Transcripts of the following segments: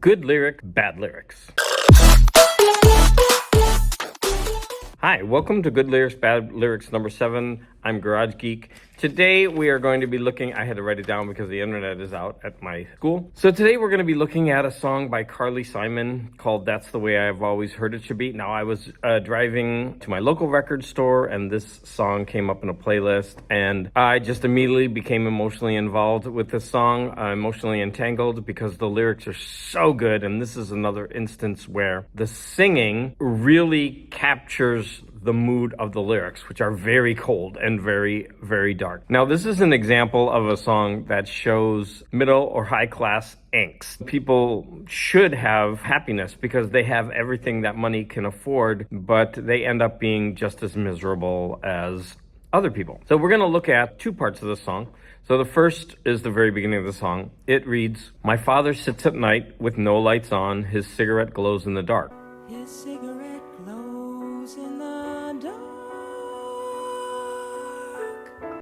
Good lyric, bad lyrics. Hi, welcome to Good Lyrics, Bad Lyrics number 7. I'm Garage Geek. Today we are going to be looking, I had to write it down because the internet is out at my school. So today we're going to be looking at a song by Carly Simon called That's the Way I've Always Heard It Should Be. Now I was driving to my local record store and this song came up in a playlist and I just immediately became emotionally involved with this song, emotionally entangled because the lyrics are so good, and this is another instance where the singing really captures the mood of the lyrics, which are very cold and very, very dark. Now, this is an example of a song that shows middle or high class angst. People should have happiness because they have everything that money can afford, but they end up being just as miserable as other people. So we're going to look at two parts of the song. So the first is the very beginning of the song. It reads, "My father sits at night with no lights on. His cigarette glows in the dark. His cigarette glows in the dark.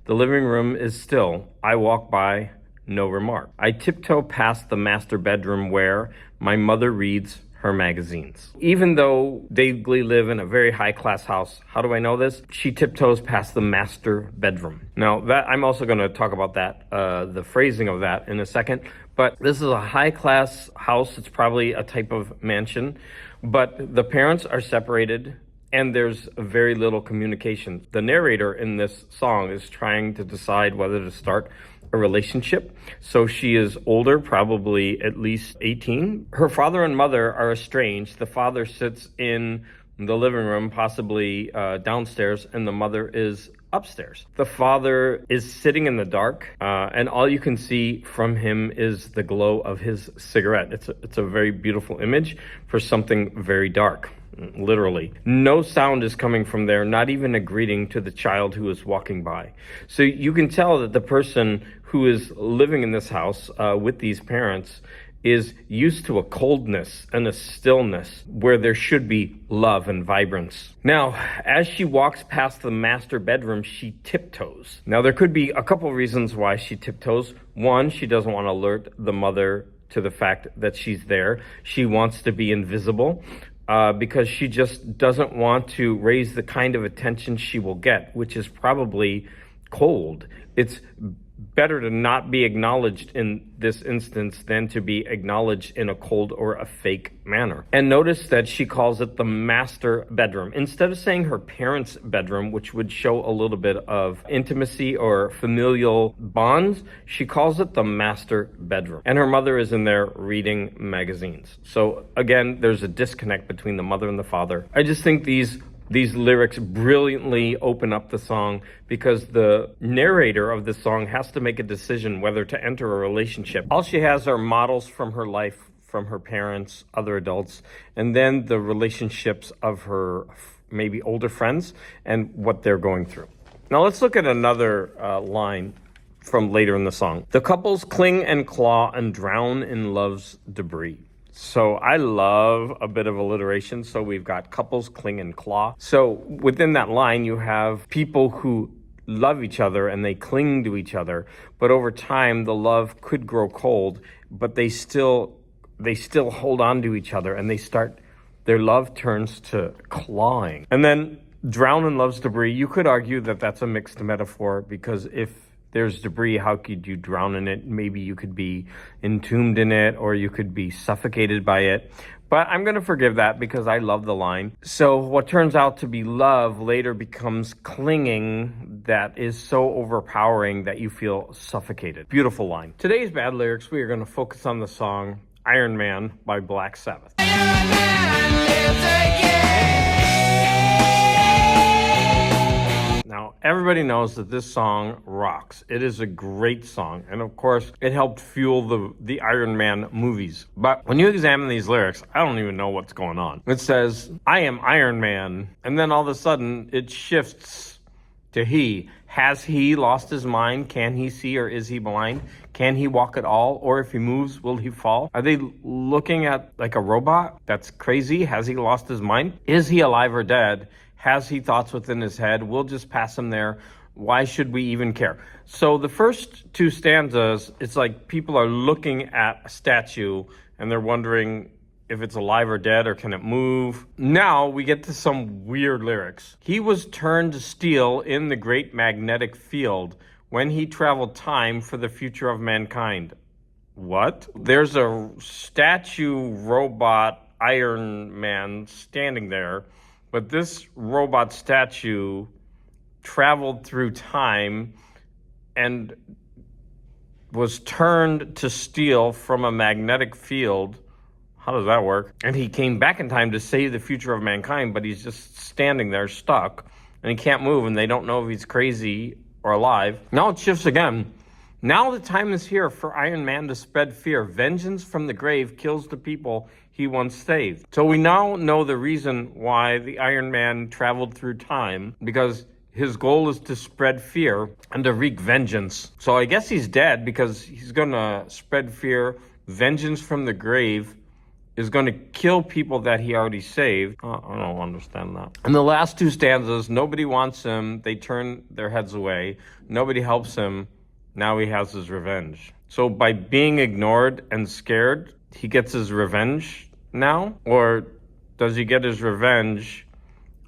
The living room is still. I walk by, no remark. I tiptoe past the master bedroom where my mother reads her magazines." Even though they live in a very high-class house, how do I know this? She tiptoes past the master bedroom. Now, that I'm also going to talk about that, the phrasing of that in a second. But this is a high-class house. It's probably a type of mansion. But the parents are separated, and there's very little communication. The narrator in this song is trying to decide whether to start a relationship. So she is older, probably at least 18. Her father and mother are estranged. The father sits in the living room, possibly downstairs, and the mother is upstairs. The father is sitting in the dark, and all you can see from him is the glow of his cigarette. It's a very beautiful image for something very dark. Literally. No sound is coming from there, not even a greeting to the child who is walking by. So you can tell that the person who is living in this house with these parents is used to a coldness and a stillness where there should be love and vibrance. Now, as she walks past the master bedroom, she tiptoes. Now, there could be a couple reasons why she tiptoes. One, she doesn't want to alert the mother to the fact that she's there. She wants to be invisible. Because she just doesn't want to raise the kind of attention she will get, which is probably cold. It's better to not be acknowledged in this instance than to be acknowledged in a cold or a fake manner. And notice that she calls it the master bedroom. Instead of saying her parents' bedroom, which would show a little bit of intimacy or familial bonds, she calls it the master bedroom. And her mother is in there reading magazines. So again, there's a disconnect between the mother and the father. I just think these lyrics brilliantly open up the song because the narrator of the song has to make a decision whether to enter a relationship. All she has are models from her life, from her parents, other adults, and then the relationships of her maybe older friends and what they're going through. Now let's look at another line from later in the song. "The couples cling and claw and drown in love's debris." So I love a bit of alliteration. So we've got couples cling and claw. So within that line, you have people who love each other and they cling to each other. But over time, the love could grow cold, but they still hold on to each other and their love turns to clawing. And then drown in love's debris. You could argue that that's a mixed metaphor because if there's debris, how could you drown in it? Maybe you could be entombed in it or you could be suffocated by it. But I'm going to forgive that because I love the line. So what turns out to be love later becomes clinging that is so overpowering that you feel suffocated. Beautiful line. Today's bad lyrics, we are going to focus on the song Iron Man by Black Sabbath. Now, everybody knows that this song rocks. It is a great song. And of course, it helped fuel the Iron Man movies. But when you examine these lyrics, I don't even know what's going on. It says, "I am Iron Man." And then all of a sudden, it shifts to he. Has he lost his mind? Can he see or is he blind? Can he walk at all? Or if he moves, will he fall? Are they looking at like a robot that's crazy? Has he lost his mind? Is he alive or dead? Has he thoughts within his head? We'll just pass him there. Why should we even care? So the first two stanzas, it's like people are looking at a statue and they're wondering if it's alive or dead or can it move. Now we get to some weird lyrics. He was turned to steel in the great magnetic field when he traveled time for the future of mankind. What? There's a statue robot Iron Man standing there, but this robot statue traveled through time and was turned to steel from a magnetic field. How does that work? And he came back in time to save the future of mankind, but he's just standing there stuck and he can't move and they don't know if he's crazy or alive. Now it shifts again. Now the time is here for Iron Man to spread fear. Vengeance from the grave kills the people he once saved. So we now know the reason why the Iron Man traveled through time, because his goal is to spread fear and to wreak vengeance. So I guess he's dead because he's gonna spread fear. Vengeance from the grave is going to kill people that he already saved. I don't understand that. In the last two stanzas, nobody wants him. They turn their heads away. Nobody helps him. Now he has his revenge. So by being ignored and scared, he gets his revenge now? Or does he get his revenge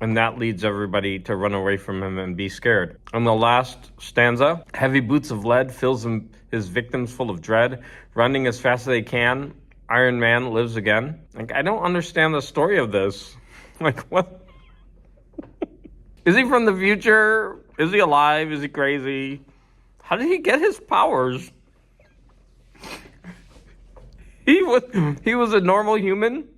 and that leads everybody to run away from him and be scared? On the last stanza, heavy boots of lead fills his victims full of dread. Running as fast as they can, Iron Man lives again. Like, I don't understand the story of this. Like, what? Is he from the future? Is he alive? Is he crazy? How did he get his powers? He was a normal human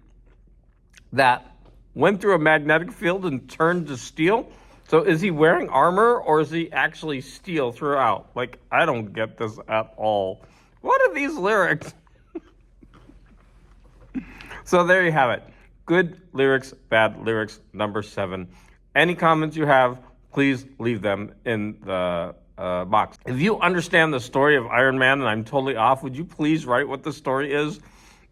that went through a magnetic field and turned to steel. So is he wearing armor or is he actually steel throughout? Like, I don't get this at all. What are these lyrics? So there you have it. Good lyrics, bad lyrics, number 7. Any comments you have, please leave them in the box. If you understand the story of Iron Man and I'm totally off, would you please write what the story is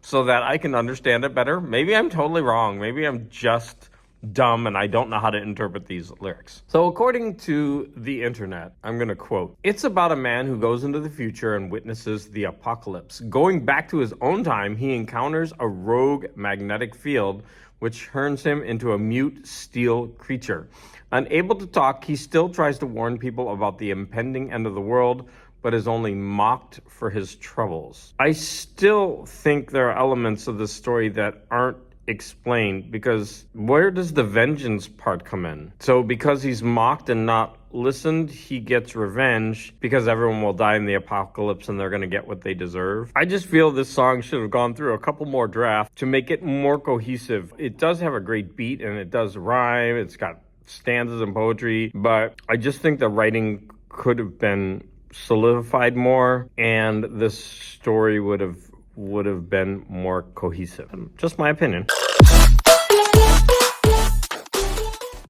so that I can understand it better? Maybe I'm totally wrong. Maybe I'm just dumb and I don't know how to interpret these lyrics. So according to the internet, I'm going to quote, "It's about a man who goes into the future and witnesses the apocalypse. Going back to his own time, he encounters a rogue magnetic field which turns him into a mute steel creature. Unable to talk, he still tries to warn people about the impending end of the world, but is only mocked for his troubles." I still think there are elements of this story that aren't explained, because where does the vengeance part come in? So because he's mocked and not listened, he gets revenge because everyone will die in the apocalypse and they're going to get what they deserve. I just feel this song should have gone through a couple more drafts to make it more cohesive. It does have a great beat and it does rhyme. It's got stanzas and poetry, but I just think the writing could have been solidified more and this story would have been more cohesive. Just my opinion.